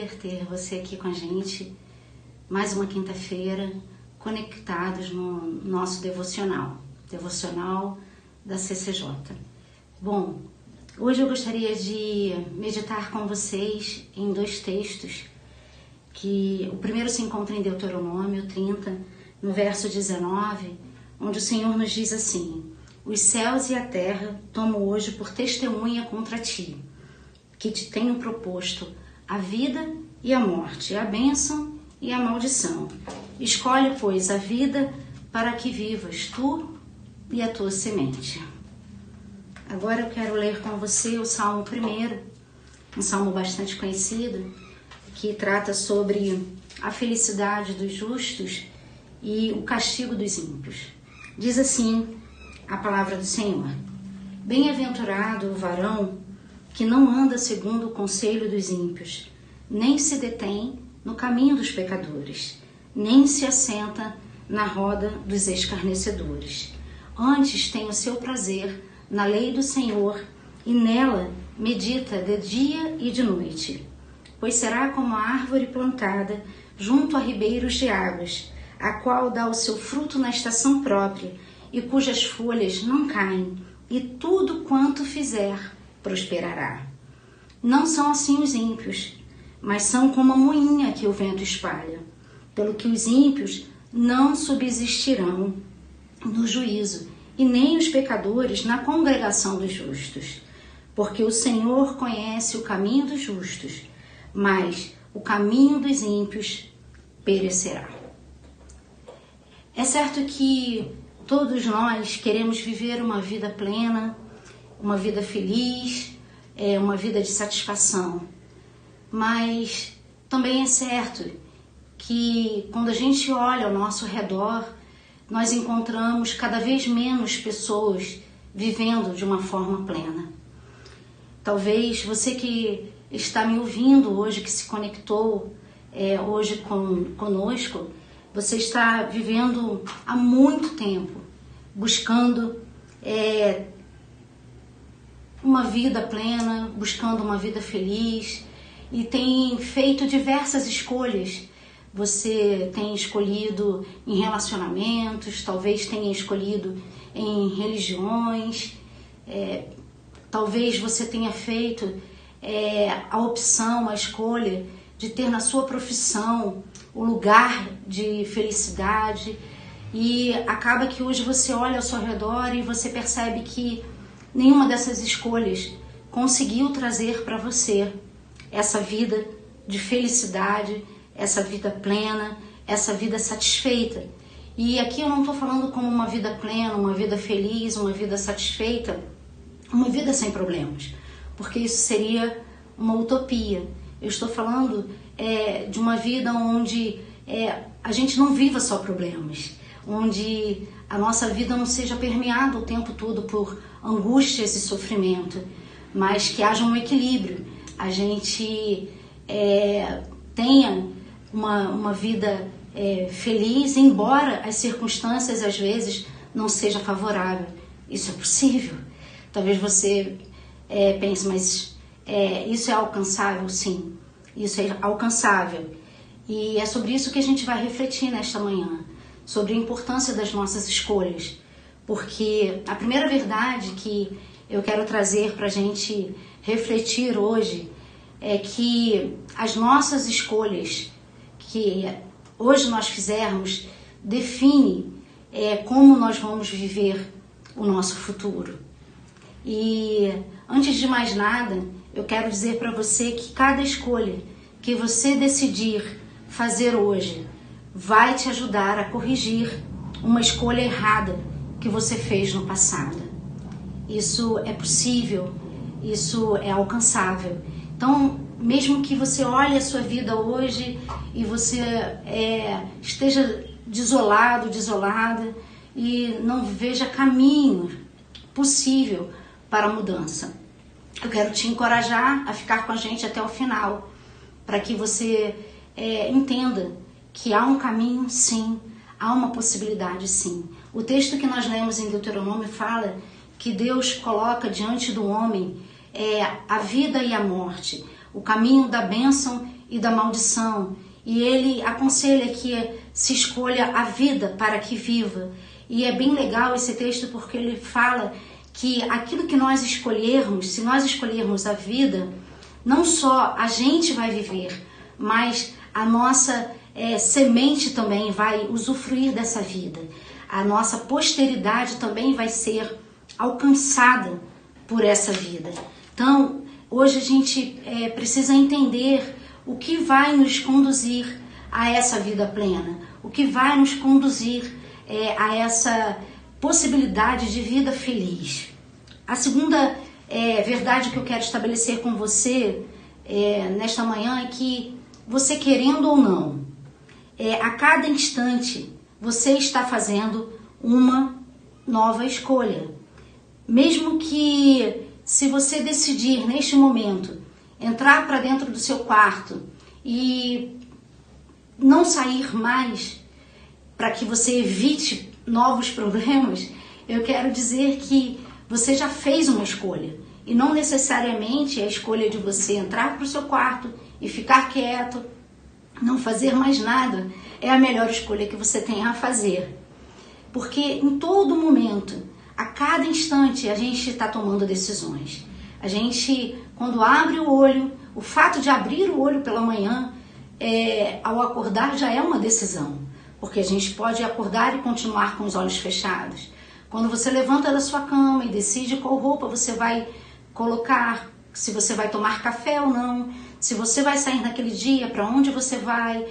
prazer ter você aqui com a gente, mais uma quinta-feira, conectados no nosso devocional da CCJ. Bom, hoje eu gostaria de meditar com vocês em dois textos, que o primeiro se encontra em Deuteronômio 30, no verso 19, onde o Senhor nos diz assim: os céus e a terra tomo hoje por testemunha contra ti, que te tenho proposto a vida e a morte, a bênção e a maldição. Escolhe, pois, a vida para que vivas tu e a tua semente. Agora eu quero ler com você o Salmo 1, um salmo bastante conhecido, que trata sobre a felicidade dos justos e o castigo dos ímpios. Diz assim a palavra do Senhor: bem-aventurado o varão que não anda segundo o conselho dos ímpios, nem se detém no caminho dos pecadores, nem se assenta na roda dos escarnecedores. Antes tem o seu prazer na lei do Senhor, e nela medita de dia e de noite. Pois será como a árvore plantada junto a ribeiros de águas, a qual dá o seu fruto na estação própria, e cujas folhas não caem, e tudo quanto fizer prosperará. Não são assim os ímpios, mas são como a moinha que o vento espalha. Pelo que os ímpios não subsistirão no juízo, e nem os pecadores na congregação dos justos. Porque o Senhor conhece o caminho dos justos, mas o caminho dos ímpios perecerá. É certo que todos nós queremos viver uma vida plena, uma vida feliz, uma vida de satisfação. Mas também é certo que quando a gente olha ao nosso redor, nós encontramos cada vez menos pessoas vivendo de uma forma plena. Talvez você que está me ouvindo hoje, que se conectou hoje conosco, você está vivendo há muito tempo, buscando uma vida plena, buscando uma vida feliz, e tem feito diversas escolhas. Você tem escolhido em relacionamentos, talvez tenha escolhido em religiões, talvez você tenha feito a opção, a escolha de ter na sua profissão o lugar de felicidade, e acaba que hoje você olha ao seu redor e você percebe que nenhuma dessas escolhas conseguiu trazer para você essa vida de felicidade, essa vida plena, essa vida satisfeita. E aqui eu não estou falando como uma vida plena, uma vida feliz, uma vida satisfeita, uma vida sem problemas, porque isso seria uma utopia. Eu estou falando de uma vida onde a gente não viva só problemas, onde a nossa vida não seja permeada o tempo todo por angústias e sofrimento, mas que haja um equilíbrio. A gente tenha uma vida feliz, embora as circunstâncias às vezes não sejam favoráveis. Isso é possível. Talvez você pense, mas isso é alcançável? Sim, isso é alcançável. E é sobre isso que a gente vai refletir nesta manhã, sobre a importância das nossas escolhas. Porque a primeira verdade que eu quero trazer para a gente refletir hoje é que as nossas escolhas que hoje nós fizermos define como nós vamos viver o nosso futuro. E antes de mais nada, eu quero dizer para você que cada escolha que você decidir fazer hoje vai te ajudar a corrigir uma escolha errada que você fez no passado. Isso é possível, isso é alcançável. Então, mesmo que você olhe a sua vida hoje e você esteja desolado, desolada, e não veja caminho possível para a mudança, eu quero te encorajar a ficar com a gente até o final, para que você entenda que há um caminho, sim, há uma possibilidade, sim. O texto que nós lemos em Deuteronômio fala que Deus coloca diante do homem a vida e a morte, o caminho da bênção e da maldição. E ele aconselha que se escolha a vida para que viva. E é bem legal esse texto porque ele fala que aquilo que nós escolhermos, se nós escolhermos a vida, não só a gente vai viver, mas a nossa semente também vai usufruir dessa vida. A nossa posteridade também vai ser alcançada por essa vida. Então, hoje a gente precisa entender o que vai nos conduzir a essa vida plena, o que vai nos conduzir a essa possibilidade de vida feliz. A segunda verdade que eu quero estabelecer com você nesta manhã é que você, querendo ou não, a cada instante você está fazendo uma nova escolha. Mesmo que, se você decidir neste momento entrar para dentro do seu quarto e não sair mais, para que você evite novos problemas, eu quero dizer que você já fez uma escolha. E não necessariamente a escolha de você entrar para o seu quarto e ficar quieto, não fazer mais nada, é a melhor escolha que você tem a fazer. Porque em todo momento, a cada instante, a gente está tomando decisões. A gente, quando abre o olho, o fato de abrir o olho pela manhã, ao acordar, já é uma decisão. Porque a gente pode acordar e continuar com os olhos fechados. Quando você levanta da sua cama e decide qual roupa você vai colocar, se você vai tomar café ou não, se você vai sair naquele dia, para onde você vai,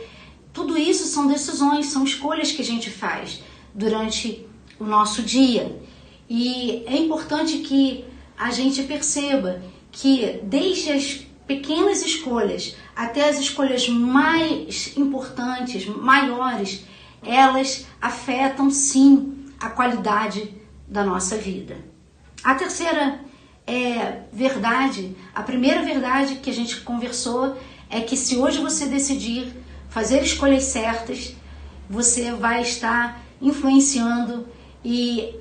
tudo isso são decisões, são escolhas que a gente faz durante o nosso dia. E é importante que a gente perceba que desde as pequenas escolhas até as escolhas mais importantes, maiores, elas afetam sim a qualidade da nossa vida. A terceira verdade, a primeira verdade que a gente conversou é que se hoje você decidir fazer escolhas certas, você vai estar influenciando e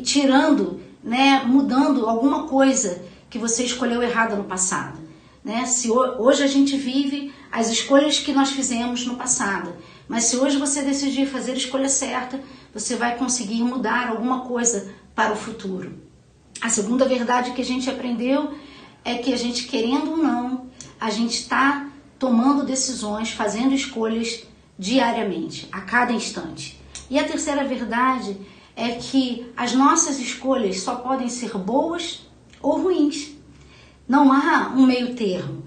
tirando, mudando alguma coisa que você escolheu errada no passado. Se hoje a gente vive as escolhas que nós fizemos no passado, mas se hoje você decidir fazer a escolha certa, você vai conseguir mudar alguma coisa para o futuro. A segunda verdade que a gente aprendeu é que a gente, querendo ou não, a gente está tomando decisões, fazendo escolhas diariamente, a cada instante. E a terceira verdade é que as nossas escolhas só podem ser boas ou ruins. Não há um meio termo,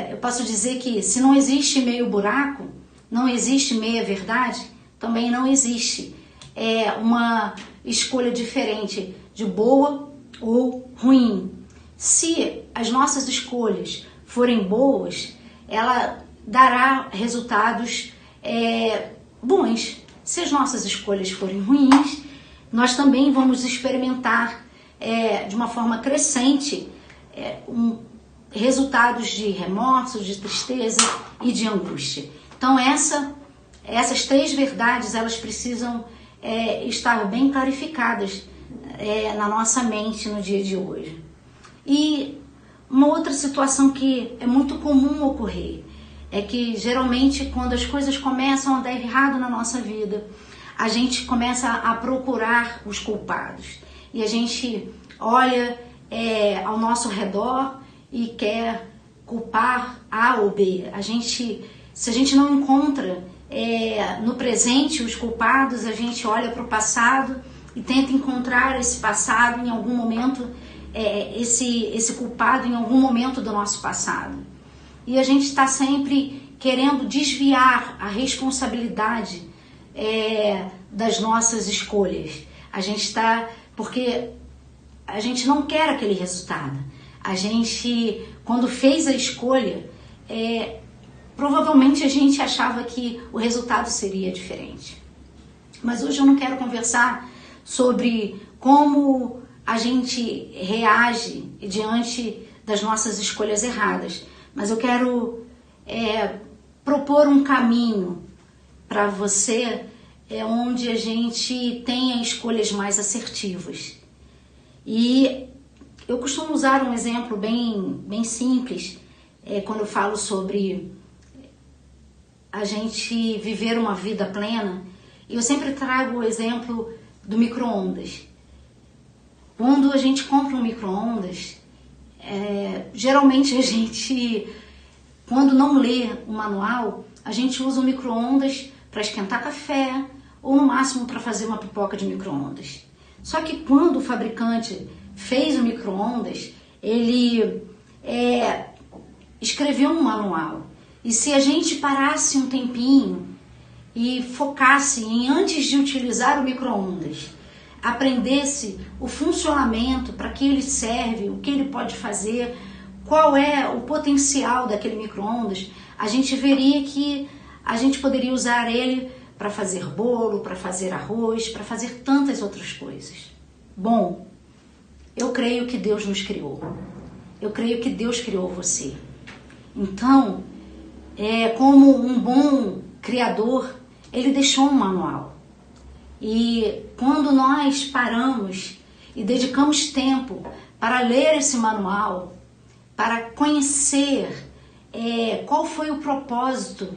eu posso dizer que se não existe meio buraco, não existe meia verdade, também não existe uma escolha diferente de boa ou ruim. Se as nossas escolhas forem boas, ela dará resultados bons. Se as nossas escolhas forem ruins, nós também vamos experimentar de uma forma crescente resultados de remorso, de tristeza e de angústia. Então essas três verdades, elas precisam estar bem clarificadas na nossa mente no dia de hoje. E uma outra situação que é muito comum ocorrer é que geralmente quando as coisas começam a dar errado na nossa vida, a gente começa a procurar os culpados. E a gente olha ao nosso redor e quer culpar A ou B. Se a gente não encontra no presente os culpados, a gente olha para o passado e tenta encontrar esse passado em algum momento, esse culpado em algum momento do nosso passado. E a gente está sempre querendo desviar a responsabilidade das nossas escolhas. Porque a gente não quer aquele resultado. A gente, quando fez a escolha, provavelmente a gente achava que o resultado seria diferente. Mas hoje eu não quero conversar sobre como a gente reage diante das nossas escolhas erradas. Mas eu quero propor um caminho para você onde a gente tenha escolhas mais assertivas. E eu costumo usar um exemplo bem simples, quando eu falo sobre a gente viver uma vida plena, eu sempre trago o exemplo do micro-ondas. Quando a gente compra um micro-ondas, geralmente a gente, quando não lê o manual, a gente usa o micro-ondas para esquentar café ou no máximo para fazer uma pipoca de micro-ondas. Só que quando o fabricante fez o micro-ondas, ele escreveu um manual. E se a gente parasse um tempinho e focasse em, antes de utilizar o micro-ondas, aprendesse o funcionamento, para que ele serve, o que ele pode fazer, qual é o potencial daquele micro-ondas, a gente veria que a gente poderia usar ele para fazer bolo, para fazer arroz, para fazer tantas outras coisas. Bom, eu creio que Deus nos criou. Eu creio que Deus criou você. Então, como um bom criador, ele deixou um manual. E quando nós paramos e dedicamos tempo para ler esse manual, para conhecer qual foi o propósito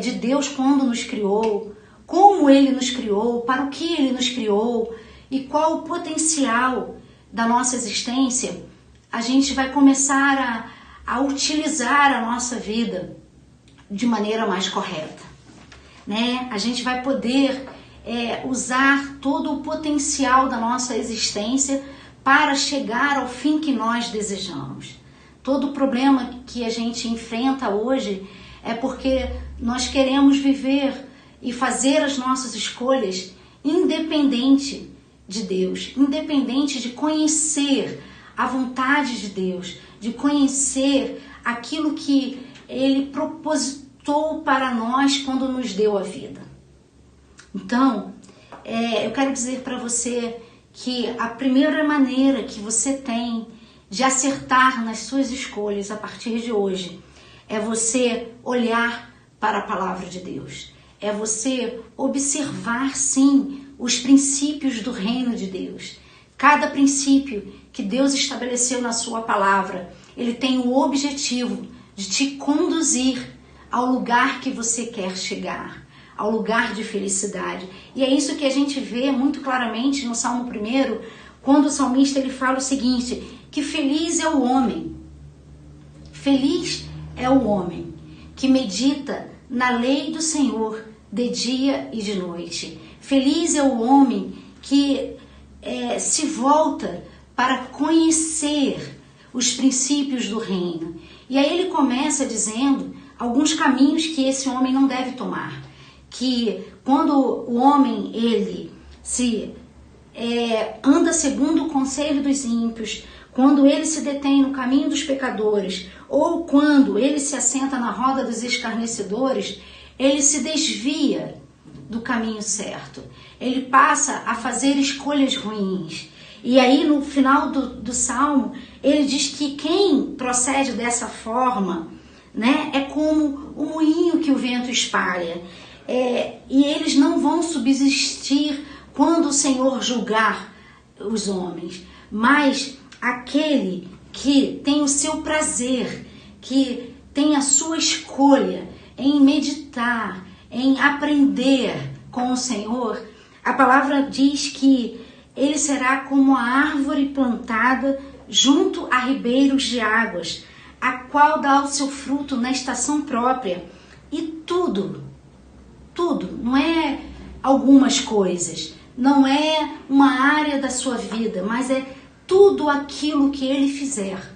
de Deus quando nos criou, como Ele nos criou, para o que Ele nos criou e qual o potencial da nossa existência, a gente vai começar a utilizar a nossa vida de maneira mais correta, né? A gente vai poder usar todo o potencial da nossa existência para chegar ao fim que nós desejamos. Todo o problema que a gente enfrenta hoje é porque nós queremos viver e fazer as nossas escolhas independente de Deus, independente de conhecer a vontade de Deus, de conhecer aquilo que Ele propositou para nós quando nos deu a vida. Então, eu quero dizer para você que a primeira maneira que você tem de acertar nas suas escolhas a partir de hoje é você olhar para a palavra de Deus. É você observar, sim, os princípios do reino de Deus. Cada princípio que Deus estabeleceu na sua palavra, ele tem o objetivo de te conduzir ao lugar que você quer chegar, ao lugar de felicidade. E é isso que a gente vê muito claramente no Salmo 1, quando o salmista ele fala o seguinte, que feliz é o homem. Feliz é o homem que medita na lei do Senhor de dia e de noite. Feliz é o homem que se volta para conhecer os princípios do reino. E aí ele começa dizendo alguns caminhos que esse homem não deve tomar. Que quando o homem ele se anda segundo o conselho dos ímpios, quando ele se detém no caminho dos pecadores, ou quando ele se assenta na roda dos escarnecedores, ele se desvia do caminho certo. Ele passa a fazer escolhas ruins. E aí no final do Salmo, ele diz que quem procede dessa forma, né, é como o moinho que o vento espalha. E eles não vão subsistir quando o Senhor julgar os homens. Mas aquele que tem o seu prazer, que tem a sua escolha em meditar, em aprender com o Senhor, a palavra diz que ele será como a árvore plantada junto a ribeiros de águas, a qual dá o seu fruto na estação própria. E tudo, não é algumas coisas, não é uma área da sua vida, mas é tudo aquilo que ele fizer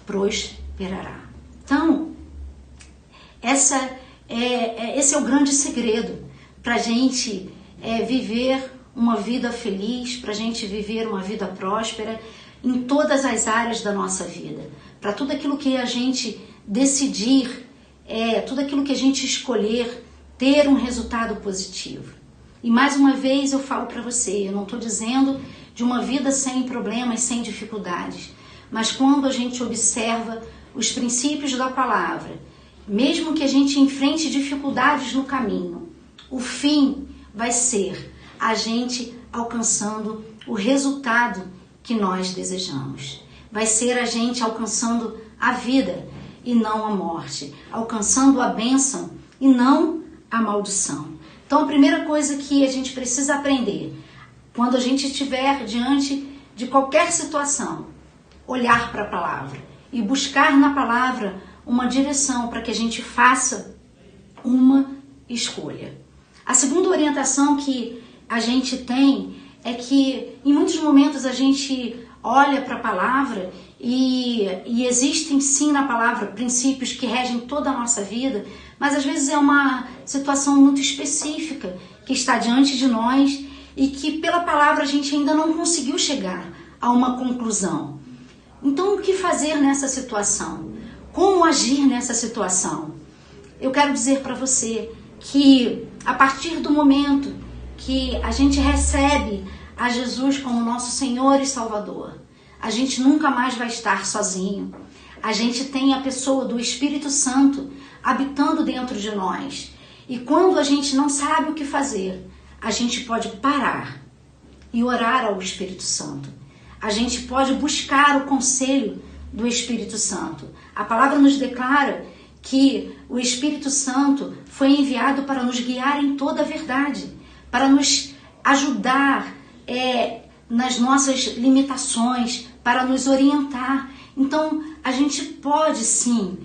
prosperará. Então, esse é o grande segredo para a gente viver uma vida feliz, para a gente viver uma vida próspera em todas as áreas da nossa vida. Para tudo aquilo que a gente decidir, tudo aquilo que a gente escolher, ter um resultado positivo. E mais uma vez eu falo para você, eu não estou dizendo de uma vida sem problemas, sem dificuldades, mas quando a gente observa os princípios da palavra, mesmo que a gente enfrente dificuldades no caminho, o fim vai ser a gente alcançando o resultado que nós desejamos. Vai ser a gente alcançando a vida. e não a morte, alcançando a bênção e não a maldição. Então, a primeira coisa que a gente precisa aprender, quando a gente estiver diante de qualquer situação, olhar para a palavra e buscar na palavra uma direção para que a gente faça uma escolha. A segunda orientação que a gente tem é que em muitos momentos a gente olha para a palavra e existem sim na palavra princípios que regem toda a nossa vida, mas às vezes é uma situação muito específica que está diante de nós e que pela palavra a gente ainda não conseguiu chegar a uma conclusão. Então, o que fazer nessa situação? Como agir nessa situação? Eu quero dizer para você que a partir do momento que a gente recebe a Jesus como nosso Senhor e Salvador, a gente nunca mais vai estar sozinho. A gente tem a pessoa do Espírito Santo habitando dentro de nós. E quando a gente não sabe o que fazer, a gente pode parar e orar ao Espírito Santo. A gente pode buscar o conselho do Espírito Santo. A palavra nos declara que o Espírito Santo foi enviado para nos guiar em toda a verdade, para nos ajudar nas nossas limitações, para nos orientar. Então, a gente pode sim,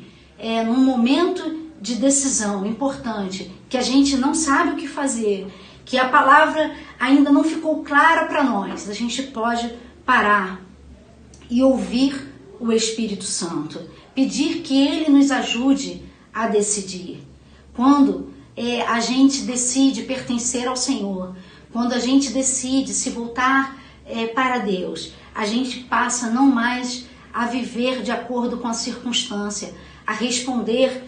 num momento de decisão importante, que a gente não sabe o que fazer, que a palavra ainda não ficou clara para nós, a gente pode parar e ouvir o Espírito Santo, pedir que Ele nos ajude a decidir. Quando a gente decide pertencer ao Senhor, quando a gente decide se voltar para Deus, a gente passa não mais a viver de acordo com a circunstância, a responder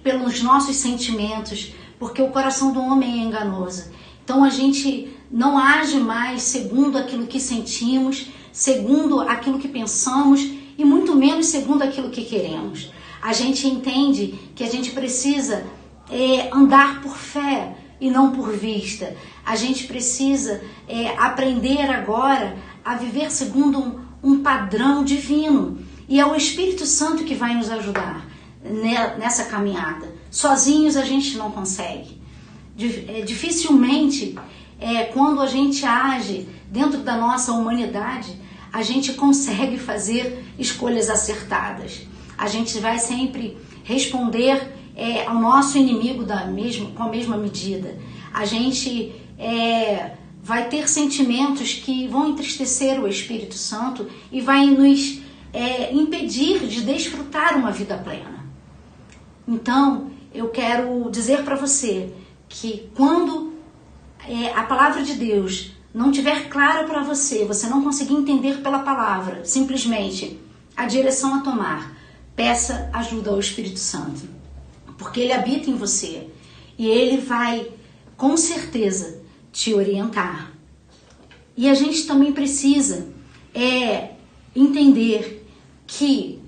pelos nossos sentimentos, porque o coração do homem é enganoso. Então a gente não age mais segundo aquilo que sentimos, segundo aquilo que pensamos e muito menos segundo aquilo que queremos. A gente entende que a gente precisa andar por fé e não por vista. A gente precisa aprender agora a viver segundo um padrão divino. E é o Espírito Santo que vai nos ajudar nessa caminhada. Sozinhos a gente não consegue. Dificilmente, quando a gente age dentro da nossa humanidade, a gente consegue fazer escolhas acertadas. A gente vai sempre responder ao nosso inimigo com a mesma medida. A gente vai ter sentimentos que vão entristecer o Espírito Santo e vai nos impedir de desfrutar uma vida plena. Então, eu quero dizer para você que quando a palavra de Deus não estiver clara para você, você não conseguir entender pela palavra, simplesmente a direção a tomar, peça ajuda ao Espírito Santo, porque ele habita em você e ele vai, com certeza, te orientar. E a gente também precisa entender que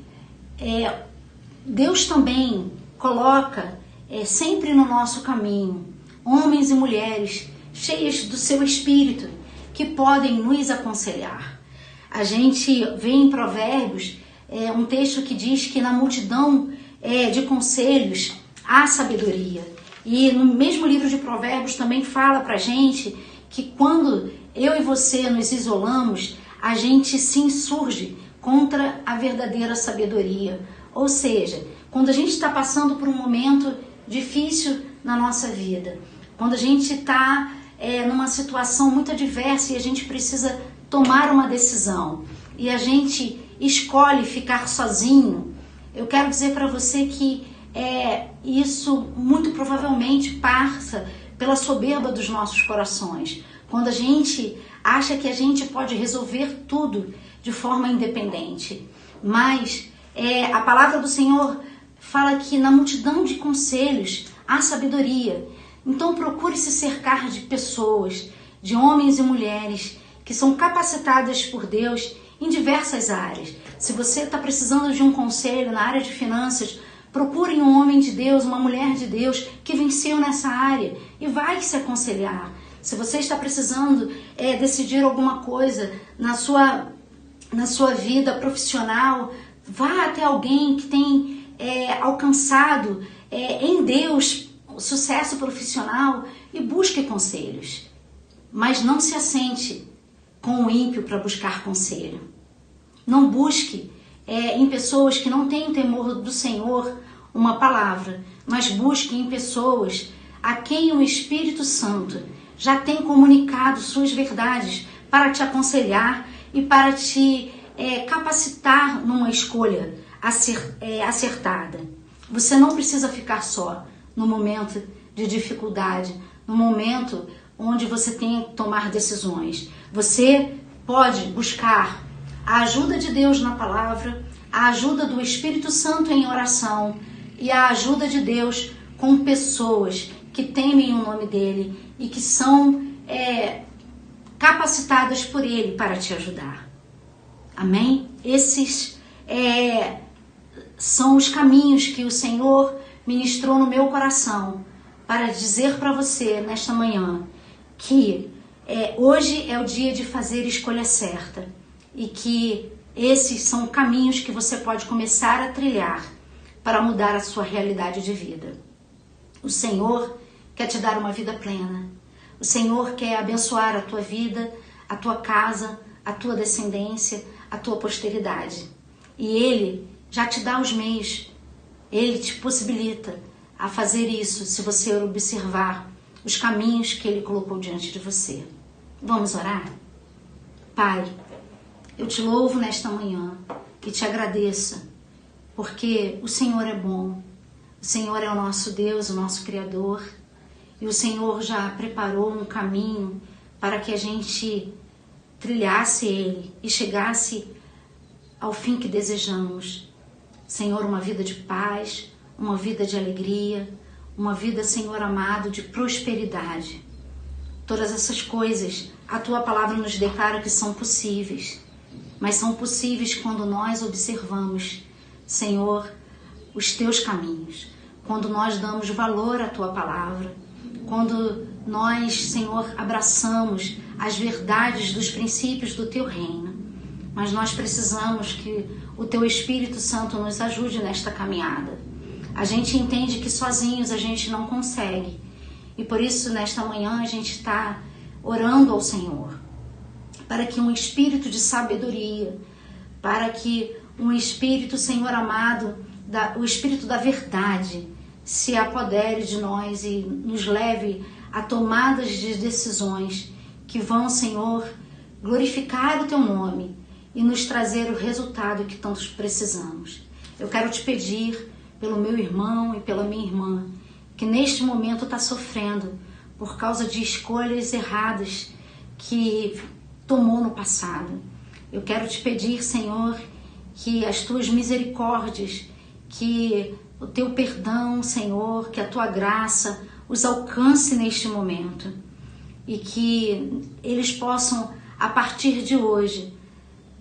Deus também coloca sempre no nosso caminho homens e mulheres cheias do seu Espírito que podem nos aconselhar. A gente vê em Provérbios um texto que diz que na multidão de conselhos há sabedoria. E no mesmo livro de Provérbios também fala pra gente que quando eu e você nos isolamos, a gente se insurge contra a verdadeira sabedoria. Ou seja, quando a gente está passando por um momento difícil na nossa vida, quando a gente está numa situação muito adversa e a gente precisa tomar uma decisão e a gente escolhe ficar sozinho, eu quero dizer para você que isso muito provavelmente passa pela soberba dos nossos corações. Quando a gente acha que a gente pode resolver tudo de forma independente. Mas a palavra do Senhor fala que na multidão de conselhos há sabedoria. Então procure se cercar de pessoas, de homens e mulheres que são capacitadas por Deus em diversas áreas. Se você está precisando de um conselho na área de finanças, procure um homem de Deus, uma mulher de Deus que venceu nessa área e vai se aconselhar. Se você está precisando decidir alguma coisa na sua vida profissional, vá até alguém que tem alcançado em Deus o sucesso profissional e busque conselhos. Mas não se assente com o ímpio para buscar conselho. Não busque em pessoas que não têm temor do Senhor uma palavra, mas busque em pessoas a quem o Espírito Santo já tem comunicado suas verdades para te aconselhar e para te capacitar numa escolha acertada. Você não precisa ficar só no momento de dificuldade, no momento onde você tem que tomar decisões. Você pode buscar a ajuda de Deus na palavra, a ajuda do Espírito Santo em oração e a ajuda de Deus com pessoas que temem o nome dele e que são capacitadas por ele para te ajudar. Amém? Esses são os caminhos que o Senhor ministrou no meu coração para dizer para você nesta manhã que hoje é o dia de fazer a escolha certa e que esses são caminhos que você pode começar a trilhar para mudar a sua realidade de vida. O Senhor quer te dar uma vida plena. O Senhor quer abençoar a tua vida, a tua casa, a tua descendência, a tua posteridade. E Ele já te dá os meios. Ele te possibilita a fazer isso se você observar os caminhos que Ele colocou diante de você. Vamos orar? Pai, eu te louvo nesta manhã e te agradeço, porque o Senhor é bom. O Senhor é o nosso Deus, o nosso Criador. E o Senhor já preparou um caminho para que a gente trilhasse ele e chegasse ao fim que desejamos. Senhor, uma vida de paz, uma vida de alegria, uma vida, Senhor amado, de prosperidade. Todas essas coisas, a Tua palavra nos declara que são possíveis, mas são possíveis quando nós observamos, Senhor, os Teus caminhos, quando nós damos valor à Tua palavra, quando nós, Senhor, abraçamos as verdades dos princípios do Teu reino. Mas nós precisamos que o Teu Espírito Santo nos ajude nesta caminhada. A gente entende que sozinhos a gente não consegue. E por isso, nesta manhã, a gente está orando ao Senhor, para que um espírito de sabedoria, para que um espírito, Senhor amado, o espírito da verdade, se apodere de nós e nos leve a tomadas de decisões que vão, Senhor, glorificar o Teu nome e nos trazer o resultado que tantos precisamos. Eu quero te pedir pelo meu irmão e pela minha irmã, que neste momento está sofrendo por causa de escolhas erradas que tomou no passado. Eu quero te pedir, Senhor, que as Tuas misericórdias, que o Teu perdão, Senhor, que a Tua graça os alcance neste momento e que eles possam, a partir de hoje,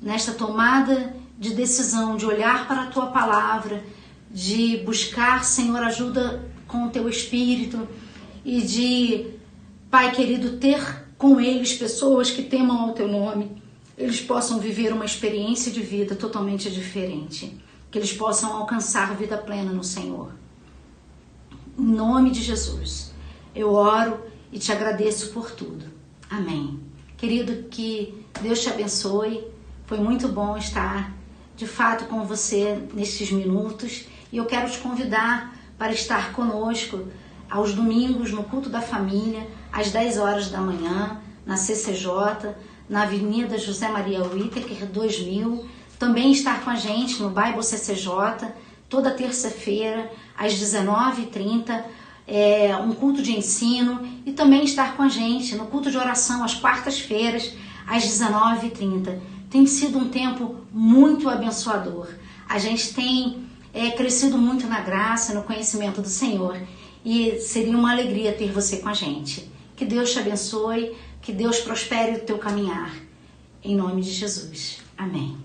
nesta tomada de decisão, de olhar para a Tua palavra, de buscar, Senhor, ajuda com o Teu Espírito e de, Pai querido, ter com eles pessoas que temam ao Teu nome, eles possam viver uma experiência de vida totalmente diferente, que eles possam alcançar vida plena no Senhor. Em nome de Jesus, eu oro e te agradeço por tudo. Amém. Querido, que Deus te abençoe. Foi muito bom estar, de fato, com você nesses minutos. E eu quero te convidar para estar conosco aos domingos no culto da família, às 10 horas da manhã, na CCJ, na Avenida José Maria Whittaker, 2000. Também estar com a gente no Bible CCJ, toda terça-feira, às 19h30, um culto de ensino. E também estar com a gente no culto de oração, às quartas-feiras, às 19h30. Tem sido um tempo muito abençoador. A gente tem crescido muito na graça, no conhecimento do Senhor. E seria uma alegria ter você com a gente. Que Deus te abençoe, que Deus prospere o teu caminhar. Em nome de Jesus. Amém.